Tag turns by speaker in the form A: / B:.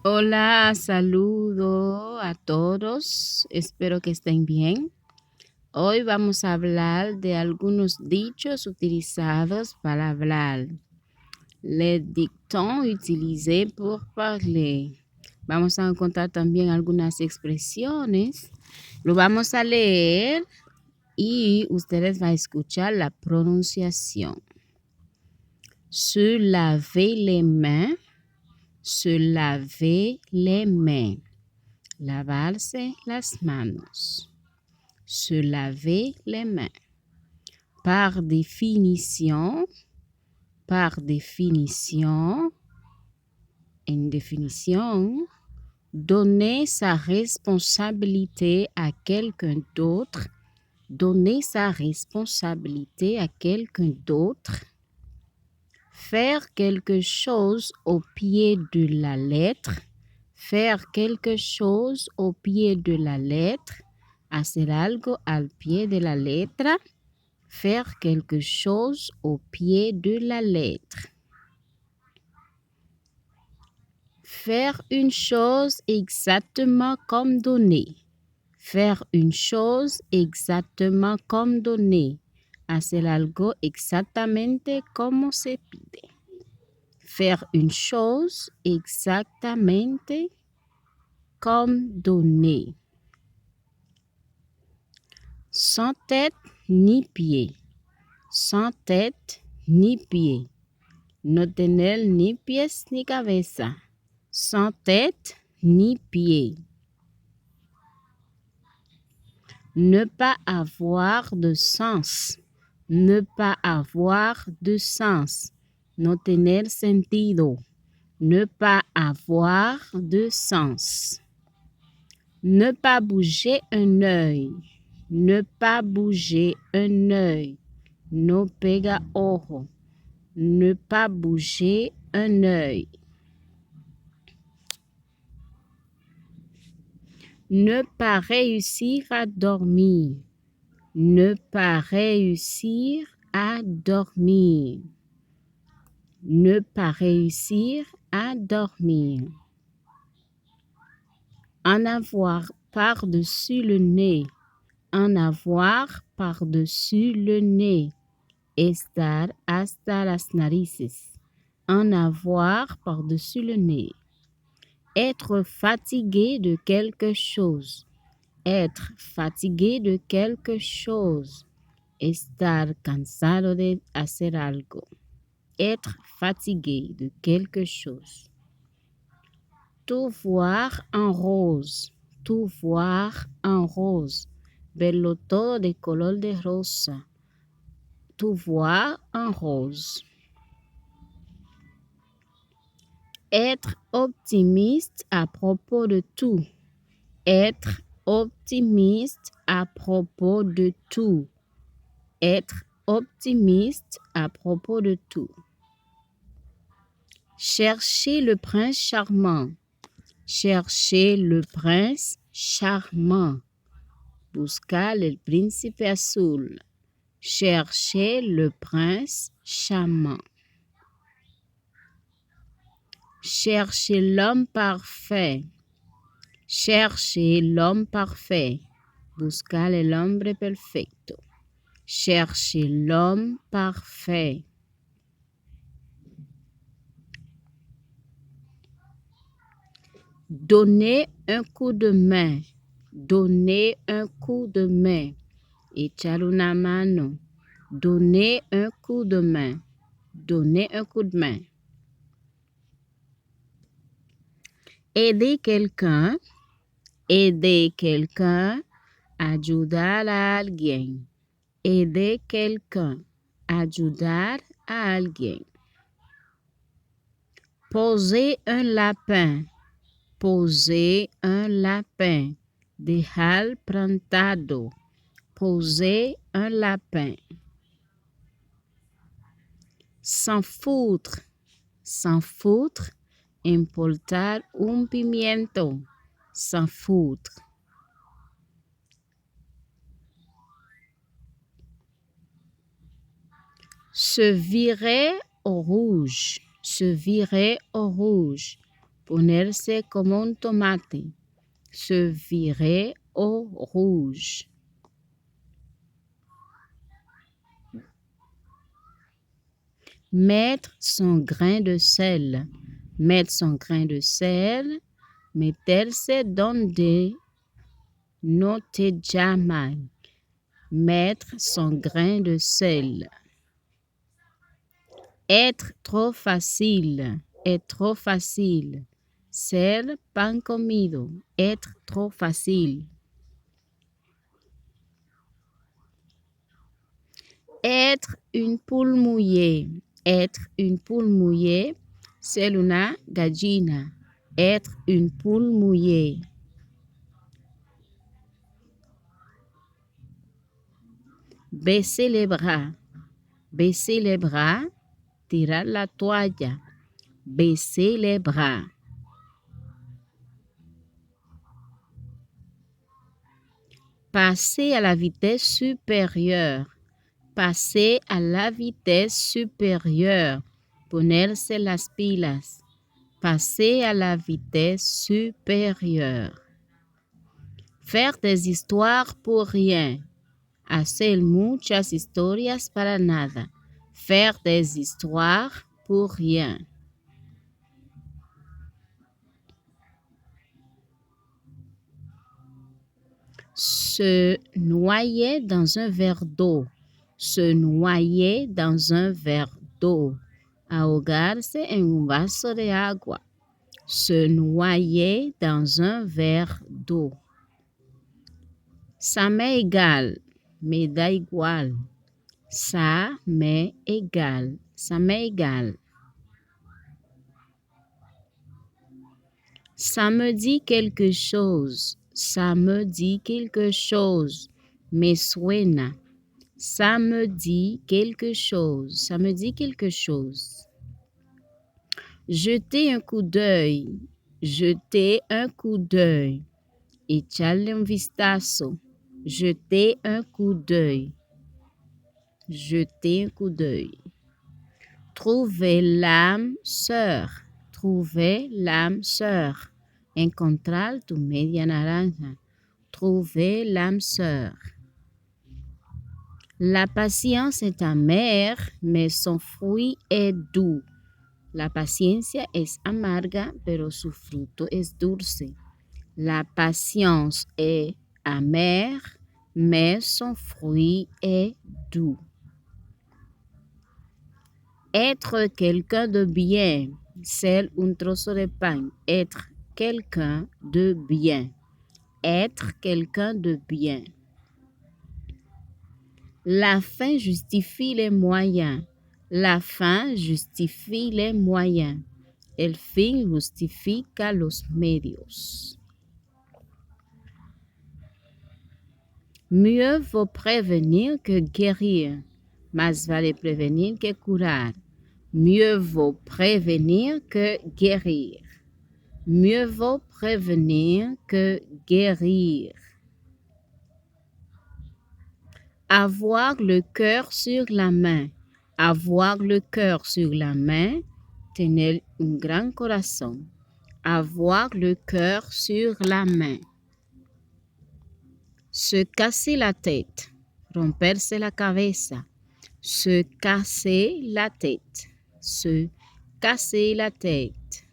A: Hola, saludo a todos. Espero que estén bien. Hoy vamos a hablar de algunos dichos utilizados para hablar. Les dictons utilisés pour parler. Vamos a encontrar también algunas expresiones. Lo vamos a leer y ustedes van a escuchar la pronunciación. Se laver les mains. Se laver les mains. Lavarse las manos. Se laver les mains. Par définition, en définition, donner sa responsabilité à quelqu'un d'autre. Donner sa responsabilité à quelqu'un d'autre. Faire quelque chose au pied de la lettre. Faire quelque chose au pied de la lettre. Hacer algo al pie de la letra. Faire quelque chose au pied de la lettre. Faire une chose exactement comme donné. Faire une chose exactement comme donné. Hacer algo exactamente como se pide. Faire une chose exactamente comme donné. Sans tête ni pied. Sans tête ni pied. No tener ni pies ni cabeza. Sans tête ni pied. Ne pas avoir de sens. Ne pas avoir de sens. No tener sentido. Ne pas avoir de sens. Ne pas bouger un œil. Ne pas bouger un œil. No pega ojo. Ne pas bouger un œil. Ne pas réussir à dormir. Ne pas réussir à dormir. Ne pas réussir à dormir. En avoir par-dessus le nez. En avoir par-dessus le nez. Estar hasta las narices. En avoir par-dessus le nez. Être fatigué de quelque chose. Être fatigué de quelque chose. Estar cansado de hacer algo. Être fatigué de quelque chose. Tout voir en rose. Tout voir en rose. Verlo todo de color de rosa. Tout voir en rose. Être optimiste à propos de tout. Être optimiste à propos de tout. Être optimiste à propos de tout. Chercher le prince charmant. Chercher le prince charmant. Buscar el príncipe azul. Chercher le prince charmant. Chercher l'homme parfait. Chercher l'homme parfait. Buscar el hombre perfecto. Chercher l'homme parfait. Donner un coup de main. Donner un coup de main. Echar una mano. Donner un coup de main. Donner un coup de main. Aider quelqu'un. Aider quelqu'un. Ayudar a alguien. Aider quelqu'un. Ayudar a alguien. Poser un lapin. Poser un lapin. Dejar plantado. Poser un lapin. S'en foutre. S'en foutre. Importar un pimiento. S'en foutre. Se virer au rouge. Se virer au rouge. ponerse como un tomate, se virer au rouge. Mettre son grain de sel, mettre son grain de sel, meterse donde no te llaman, mettre son grain de sel. Être trop facile, être trop facile. Ser pan comido, être trop facile. Être une poule mouillée, être une poule mouillée. Ser una gallina, être une poule mouillée. Baisser les bras, baisser les bras. Tirar la toalla, baisser les bras. Passer à la vitesse supérieure, passer à la vitesse supérieure, ponerse las pilas, passer à la vitesse supérieure. Faire des histoires pour rien, hacer muchas historias para nada. Faire des histoires pour rien. Se noyer dans un verre d'eau. Se noyer dans un verre d'eau. Ahogarse en un vaso de agua. Se noyer dans un verre d'eau. Ça m'est égal. Me da igual. Ça m'est égal. Ça m'est égal. Ça me dit quelque chose. Ça me dit quelque chose. Me suena. Ça me dit quelque chose. Ça me dit quelque chose. Jeter un coup d'œil. Jeter un coup d'œil. Echarle un vistazo. Jeter un coup d'œil. Jeter un coup d'œil. Trouver l'âme sœur. Trouver l'âme sœur. Encontrar tu media naranja. Trouver l'âme sœur. La patience est amère, mais son fruit est doux. La paciencia es amarga, pero su fruto es dulce. La patience est amère, mais son fruit est doux. Être quelqu'un de bien, ser un trozo de pan. Être quelqu'un de bien. Être quelqu'un de bien. La fin justifie les moyens. La fin justifie les moyens. El fin justifica los medios. Mieux vaut prévenir que guérir. Más vale prevenir que curar. Mieux vaut prévenir que guérir. Mieux vaut prévenir que guérir. Avoir le cœur sur la main. Avoir le cœur sur la main. Tener un gran corazón. Avoir le cœur sur la main. Se casser la tête. Romperse la cabeza. Se casser la tête. Se casser la tête.